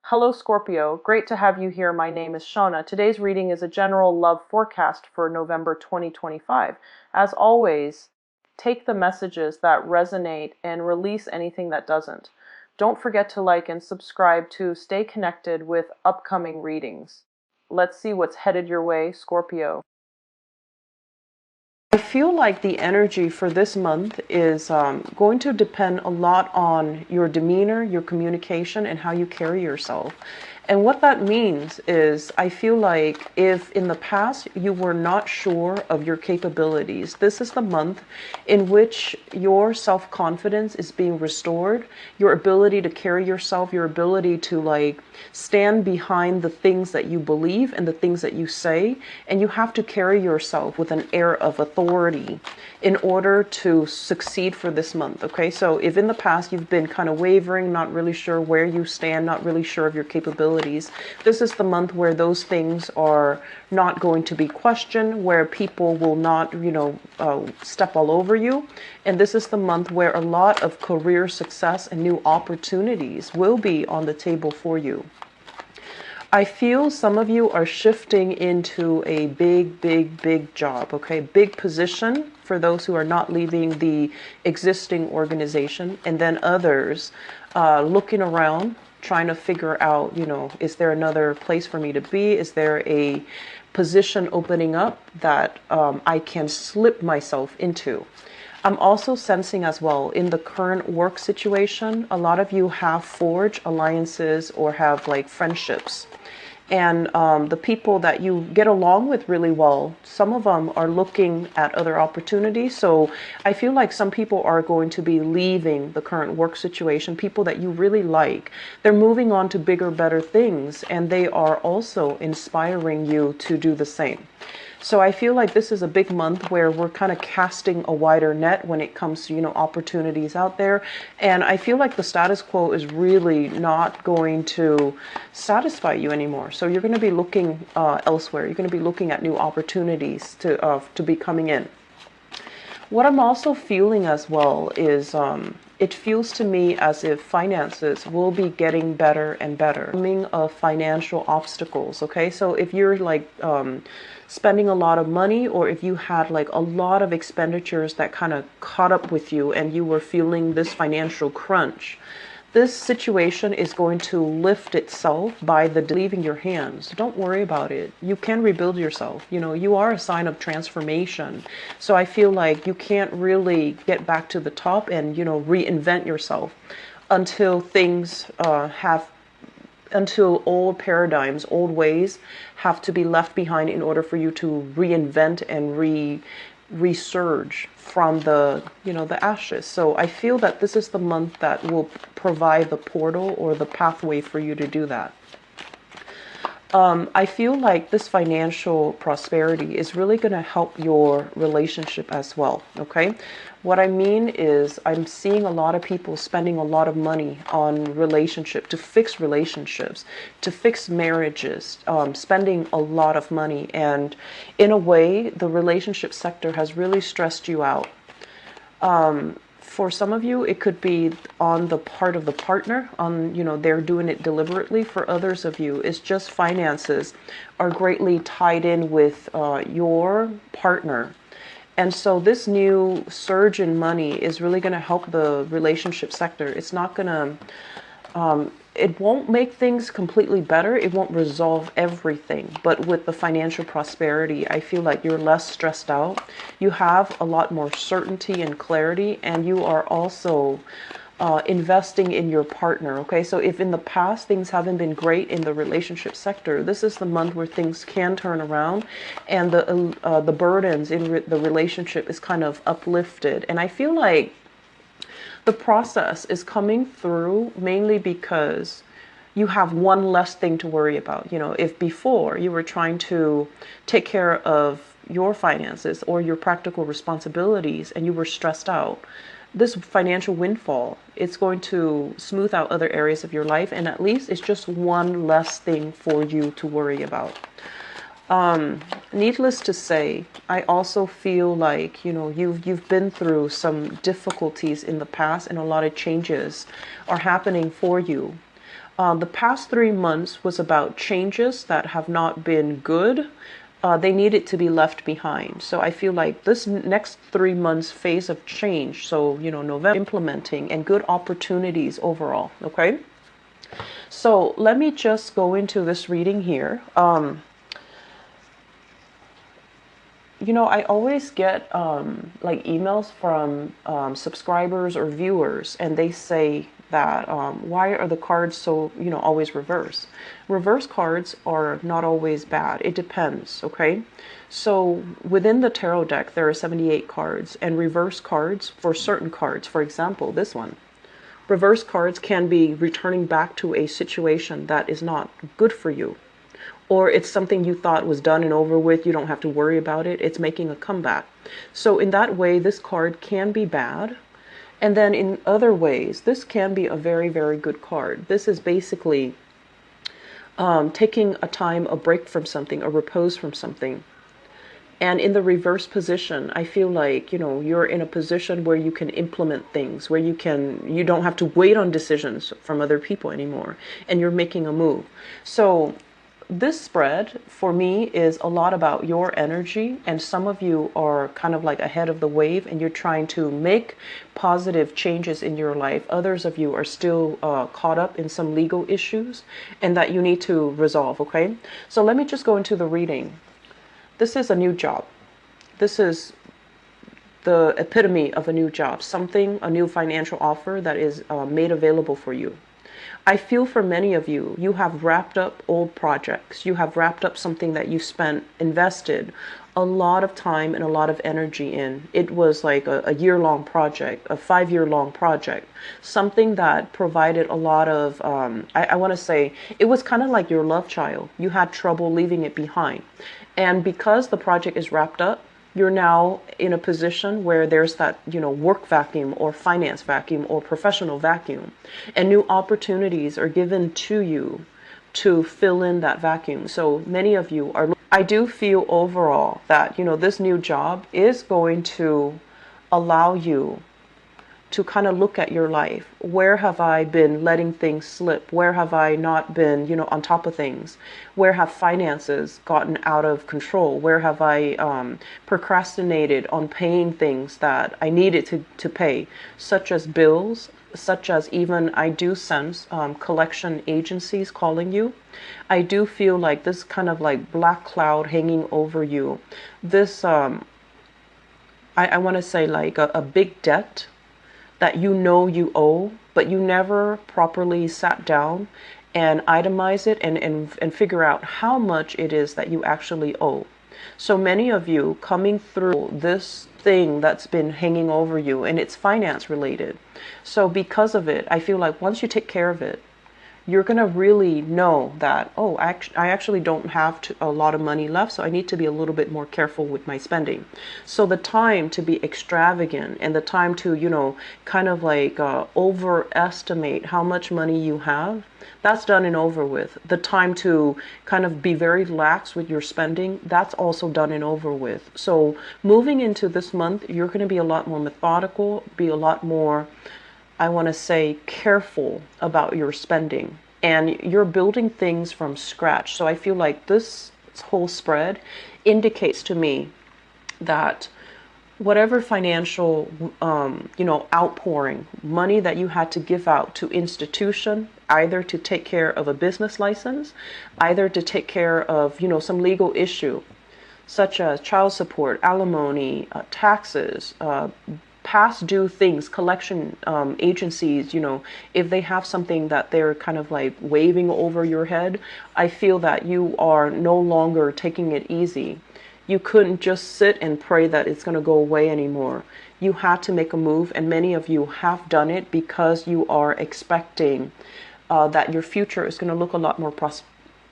Hello Scorpio, great to have you here. My name is Shauna. Today's reading is a general love forecast for November 2025. As always, take the messages that resonate and release anything that doesn't. Don't forget to like and subscribe to stay connected with upcoming readings. Let's see what's headed your way, Scorpio. I feel like the energy for this month is going to depend a lot on your demeanor, your communication, and how you carry yourself. And what that means is I feel like if in the past you were not sure of your capabilities, this is the month in which your self-confidence is being restored, your ability to carry yourself, your ability to stand behind the things that you believe and the things that you say, and you have to carry yourself with an air of authority in order to succeed for this month. Okay, so if in the past you've been kind of wavering, not really sure where you stand, not really sure of your capabilities, this is the month where those things are not going to be questioned, where people will not, step all over you. And this is the month where a lot of career success and new opportunities will be on the table for you. I feel some of you are shifting into a big job, okay? Big position for those who are not leaving the existing organization, and then others looking around, trying to figure out, is there another place for me to be? Is there a position opening up that I can slip myself into? I'm also sensing as well in the current work situation, a lot of you have forged alliances or have friendships. And the people that you get along with really well, some of them are looking at other opportunities. So I feel like some people are going to be leaving the current work situation, people that you really like. They're moving on to bigger, better things, and they are also inspiring you to do the same. So I feel like this is a big month where we're kind of casting a wider net when it comes to, opportunities out there. And I feel like the status quo is really not going to satisfy you anymore. So you're going to be looking elsewhere. You're going to be looking at new opportunities to be coming in. What I'm also feeling as well is it feels to me as if finances will be getting better and better. Coming of financial obstacles, okay? So if you're spending a lot of money, or if you had a lot of expenditures that kind of caught up with you and you were feeling this financial crunch, this situation is going to lift itself by the leaving your hands. Don't worry about it. You can rebuild yourself. You are a sign of transformation. So I feel like you can't really get back to the top and, reinvent yourself until things until old paradigms, old ways have to be left behind in order for you to reinvent and resurge from the ashes. So I feel that this is the month that will provide the portal or the pathway for you to do that. I feel like this financial prosperity is really going to help your relationship as well. Okay. What I mean is I'm seeing a lot of people spending a lot of money on to fix relationships, to fix marriages, spending a lot of money. And in a way, the relationship sector has really stressed you out. For some of you, it could be on the part of the partner, they're doing it deliberately. For others of you, it's just finances are greatly tied in with your partner. And so this new surge in money is really going to help the relationship sector. It's not going to, it won't make things completely better. It won't resolve everything. But with the financial prosperity, I feel like you're less stressed out. You have a lot more certainty and clarity, and you are also investing in your partner. Okay, so if in the past things haven't been great in the relationship sector, this is the month where things can turn around, and the burdens in the relationship is kind of uplifted. And I feel like the process is coming through mainly because you have one less thing to worry about. If before you were trying to take care of your finances or your practical responsibilities and you were stressed out, this financial windfall, it's going to smooth out other areas of your life, and at least it's just one less thing for you to worry about. Needless to say, I also feel like, you've been through some difficulties in the past, and a lot of changes are happening for you. The past 3 months was about changes that have not been good. They needed to be left behind. So I feel like this next 3 months phase of change, so, November, implementing and good opportunities overall. Okay. So let me just go into this reading here. I always get like emails from subscribers or viewers, and they say that why are the cards so, always reverse? Reverse cards are not always bad. It depends, okay? So within the tarot deck, there are 78 cards, and reverse cards for certain cards, for example, this one. Reverse cards can be returning back to a situation that is not good for you. Or it's something you thought was done and over with. You don't have to worry about it. It's making a comeback. So in that way, this card can be bad. And then in other ways, this can be a very, very good card. This is basically taking a time, a break from something, a repose from something. And in the reverse position, I feel like, you're in a position where you can implement things, where you don't have to wait on decisions from other people anymore, and you're making a move. So this spread for me is a lot about your energy, and some of you are kind of like ahead of the wave and you're trying to make positive changes in your life. Others of you are still caught up in some legal issues and that you need to resolve. Okay, so let me just go into the reading. This is a new job. This is the epitome of a new job, a new financial offer that is made available for you. I feel for many of you, you have wrapped up old projects. You have wrapped up something that you invested a lot of time and a lot of energy in. It was like a year-long project, a 5-year-long project, something that provided a lot of, I want to say, it was kind of like your love child. You had trouble leaving it behind. And because the project is wrapped up, you're now in a position where there's that, work vacuum or finance vacuum or professional vacuum, and new opportunities are given to you to fill in that vacuum. So many of you I do feel overall that, this new job is going to allow you to kind of look at your life. Where have I been letting things slip? Where have I not been, on top of things? Where have finances gotten out of control? Where have I procrastinated on paying things that I needed to pay, such as bills, such as even I do sense collection agencies calling you. I do feel like this kind of like black cloud hanging over you. This, I want to say like a big debt that you owe, but you never properly sat down and itemize it and figure out how much it is that you actually owe. So many of you coming through this thing that's been hanging over you, and it's finance related. So because of it, I feel like once you take care of it, you're going to really know that, oh, I actually don't have a lot of money left, so I need to be a little bit more careful with my spending. So the time to be extravagant and the time to, kind of like overestimate how much money you have, that's done and over with. The time to kind of be very lax with your spending, that's also done and over with. So moving into this month, you're going to be a lot more methodical, be a lot more, I want to say, careful about your spending, and you're building things from scratch. So I feel like this whole spread indicates to me that whatever financial, outpouring, money that you had to give out to institution, either to take care of a business license, either to take care of, some legal issue, such as child support, alimony, taxes, past due things, collection agencies, if they have something that they're kind of like waving over your head, I feel that you are no longer taking it easy. You couldn't just sit and pray that it's going to go away anymore. You had to make a move, and many of you have done it because you are expecting that your future is going to look a lot more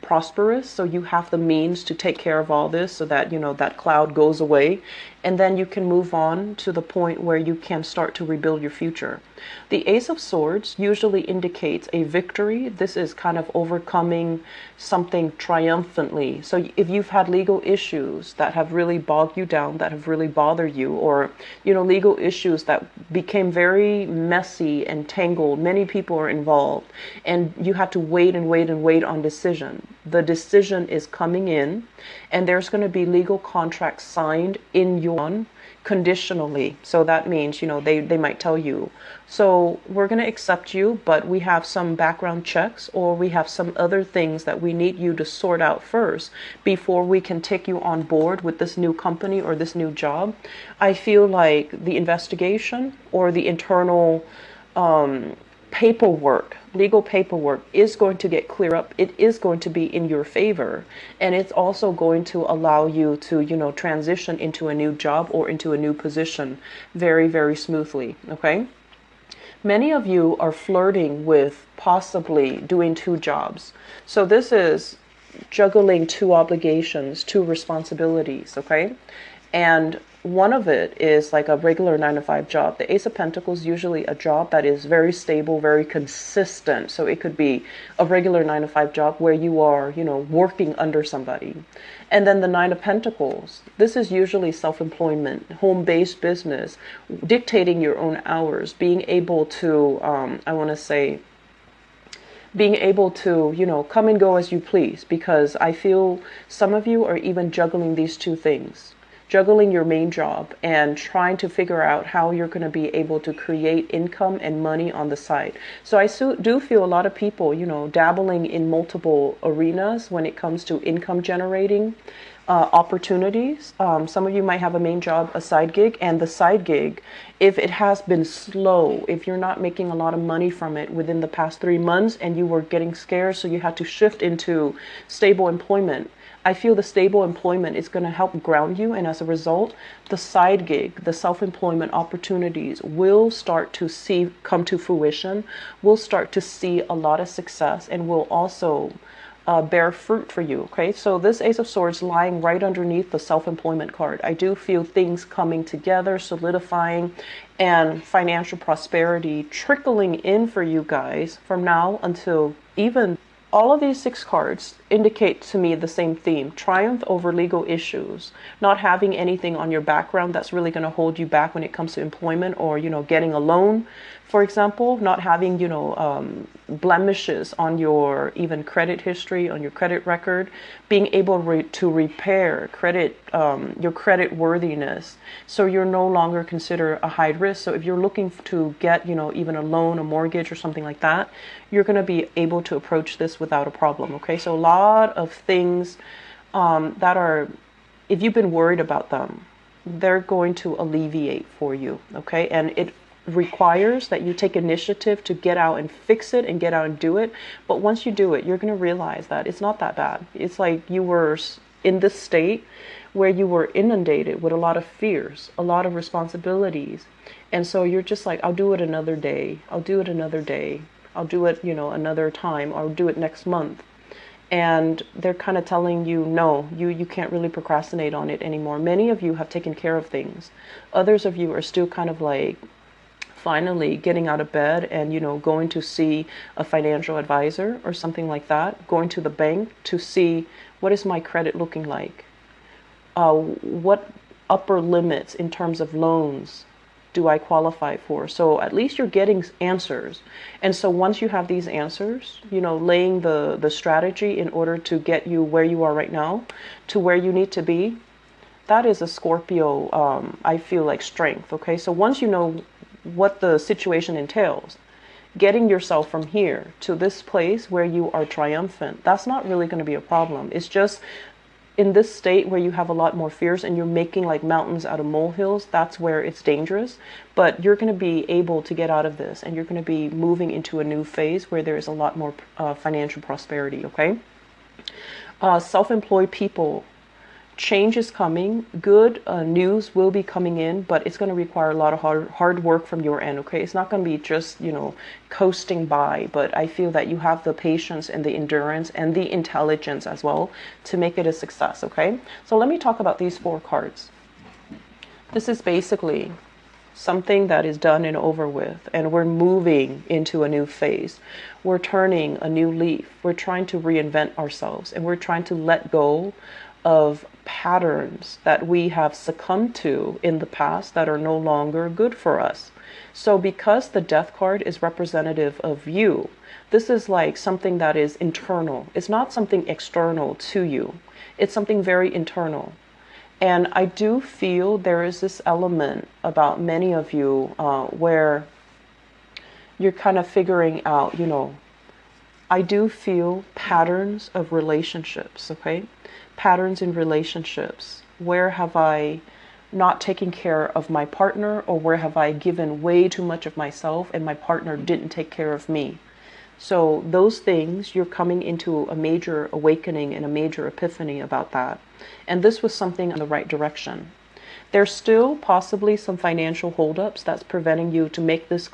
prosperous. So you have the means to take care of all this so that, that cloud goes away and then you can move on to the point where you can start to rebuild your future. The Ace of Swords usually indicates a victory. This is kind of overcoming something triumphantly. So if you've had legal issues that have really bogged you down, that have really bothered you, or legal issues that became very messy and tangled, many people are involved, and you had to wait and wait and wait on decision. The decision is coming in, and there's going to be legal contracts signed in your conditionally. So that means, they might tell you, so we're going to accept you, but we have some background checks, or we have some other things that we need you to sort out first before we can take you on board with this new company or this new job. I feel like the investigation or the internal paperwork, legal paperwork, is going to get clear up. It is going to be in your favor, and it's also going to allow you to transition into a new job or into a new position very, very smoothly. Okay, many of you are flirting with possibly doing two jobs. So this is juggling two obligations, two responsibilities. Okay, and one of it is like a regular 9-to-5 job. The Ace of Pentacles is usually a job that is very stable, very consistent. So it could be a regular 9-to-5 job where you are, working under somebody. And then the Nine of Pentacles, this is usually self-employment, home-based business, dictating your own hours, being able to, being able to, come and go as you please, because I feel some of you are even juggling these two things. Juggling your main job and trying to figure out how you're going to be able to create income and money on the side. So I do feel a lot of people, dabbling in multiple arenas when it comes to income generating opportunities. Some of you might have a main job, a side gig, and the side gig, if it has been slow, if you're not making a lot of money from it within the past 3 months and you were getting scared, so you had to shift into stable employment, I feel the stable employment is going to help ground you, and as a result, the side gig, the self-employment opportunities will start to come to fruition. We'll start to see a lot of success, and will also bear fruit for you. Okay, so this Ace of Swords lying right underneath the self-employment card. I do feel things coming together, solidifying, and financial prosperity trickling in for you guys from now until even. All of these 6 cards indicate to me the same theme: triumph over legal issues, not having anything on your background that's really going to hold you back when it comes to employment, or, getting a loan, for example, not having, blemishes on your even credit history, on your credit record, being able to repair credit, your credit worthiness. So you're no longer considered a high risk. So if you're looking to get, even a loan, a mortgage, or something like that, you're going to be able to approach this without a problem. Okay, so a lot of things that are, if you've been worried about them, they're going to alleviate for you. Okay, and it requires that you take initiative to get out and fix it and get out and do it. But once you do it, you're going to realize that it's not that bad. It's like you were in this state where you were inundated with a lot of fears, a lot of responsibilities. And so you're just like, I'll do it another day. I'll do it another day. I'll do it, another time. I'll do it next month. And they're kind of telling you, no, you can't really procrastinate on it anymore. Many of you have taken care of things. Others of you are still kind of like finally getting out of bed and, going to see a financial advisor or something like that, going to the bank to see, what is my credit looking like? What upper limits in terms of loans do I qualify for? So at least you're getting answers. And so once you have these answers, laying the strategy in order to get you where you are right now to where you need to be, that is a Scorpio, I feel like, strength. Okay, so once you know what the situation entails, getting yourself from here to this place where you are triumphant, that's not really going to be a problem. It's just in this state where you have a lot more fears and you're making like mountains out of molehills, that's where it's dangerous. But you're going to be able to get out of this, and you're going to be moving into a new phase where there is a lot more financial prosperity. Okay, self-employed people, change is coming. Good news will be coming in, but it's going to require a lot of hard work from your end. Okay, it's not going to be just coasting by, but I feel that you have the patience and the endurance and the intelligence as well to make it a success. Okay, so let me talk about these 4 cards. This is basically something that is done and over with, and we're moving into a new phase. We're turning a new leaf. We're trying to reinvent ourselves, and we're trying to let go of patterns that we have succumbed to in the past that are no longer good for us. So because the death card is representative of you, this is like something that is internal. It's not something external to you. It's something very internal. And I do feel there is this element about many of you where you're kind of figuring out, I do feel patterns of relationships, okay? Patterns in relationships. Where have I not taken care of my partner, or where have I given way too much of myself and my partner didn't take care of me? So those things, you're coming into a major awakening and a major epiphany about that. And this was something in the right direction. There's still possibly some financial holdups that's preventing you to make this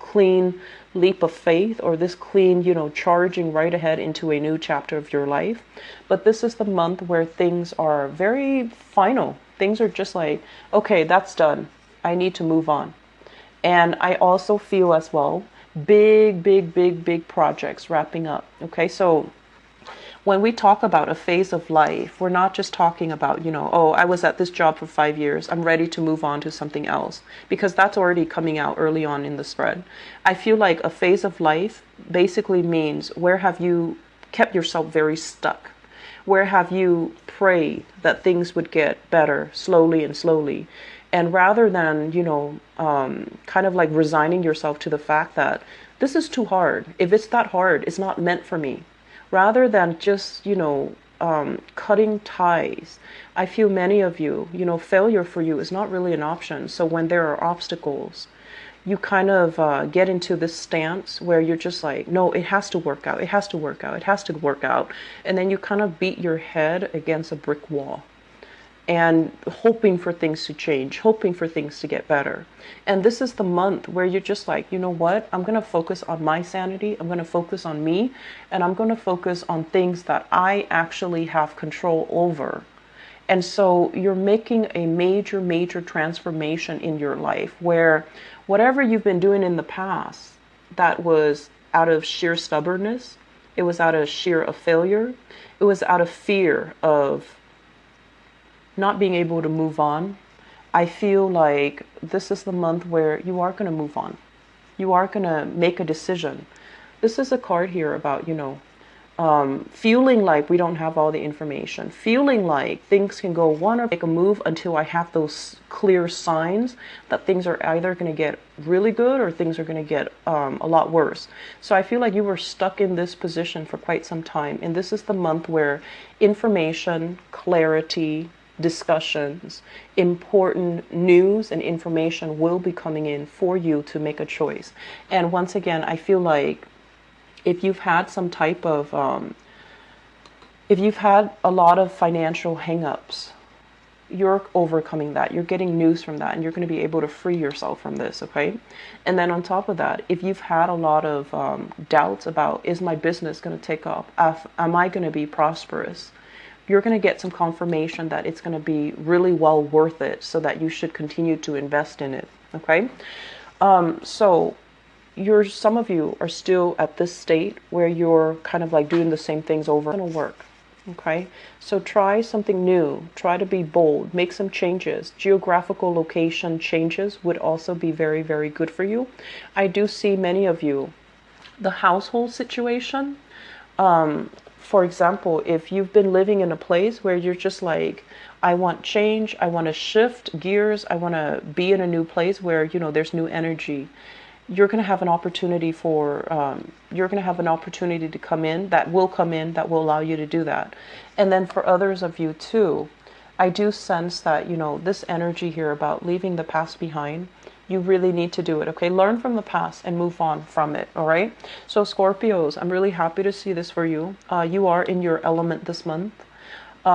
clean leap of faith, or this clean, charging right ahead into a new chapter of your life. But this is the month where things are very final. Things are just like, okay, that's done. I need to move on. And I also feel as well, big projects wrapping up. Okay, so when we talk about a phase of life, we're not just talking about, oh, I was at this job for 5 years, I'm ready to move on to something else, because that's already coming out early on in the spread. I feel like a phase of life basically means, where have you kept yourself very stuck? Where have you prayed that things would get better slowly and slowly? And rather than, kind of like resigning yourself to the fact that this is too hard. If it's that hard, it's not meant for me. Rather than just, cutting ties, I feel many of you, failure for you is not really an option. So when there are obstacles, you kind of get into this stance where you're just like, no, it has to work out. It has to work out. It has to work out. And then you kind of beat your head against a brick wall, and hoping for things to change, hoping for things to get better. And this is the month where you're just like, you know what? I'm going to focus on my sanity. I'm going to focus on me. And I'm going to focus on things that I actually have control over. And so you're making a major transformation in your life, where whatever you've been doing in the past that was out of sheer stubbornness, it was out of sheer of failure, it was out of fear of not being able to move on. I feel like this is the month where you are going to move on. You are going to make a decision. This is a card here about, feeling like we don't have all the information, feeling like things can go one or make a move until I have those clear signs that things are either going to get really good or things are going to get a lot worse. So I feel like you were stuck in this position for quite some time. And this is the month where information, clarity, discussions, important news and information will be coming in for you to make a choice. And once again, I feel like if you've had some type of, if you've had a lot of financial hangups, you're overcoming that. You're getting news from that, and you're going to be able to free yourself from this, okay? And then on top of that, if you've had a lot of doubts about, is my business going to take off? Am I going to be prosperous? You're going to get some confirmation that it's going to be really well worth it, so that you should continue to invest in it, okay? So some of you are still at this state where you're kind of like doing the same things over. It's going to work, okay? So try something new. Try to be bold. Make some changes. Geographical location changes would also be very good for you. I do see many of you, the household situation, for example, if you've been living in a place where you're just like, I want change, I want to shift gears, I want to be in a new place where, there's new energy, you're going to have an opportunity to come in, that will allow you to do that. And then for others of you too, I do sense that, this energy here about leaving the past behind, you really need to do it, okay? Learn from the past and move on from it, all right? So Scorpios, I'm really happy to see this for you. You are in your element this month.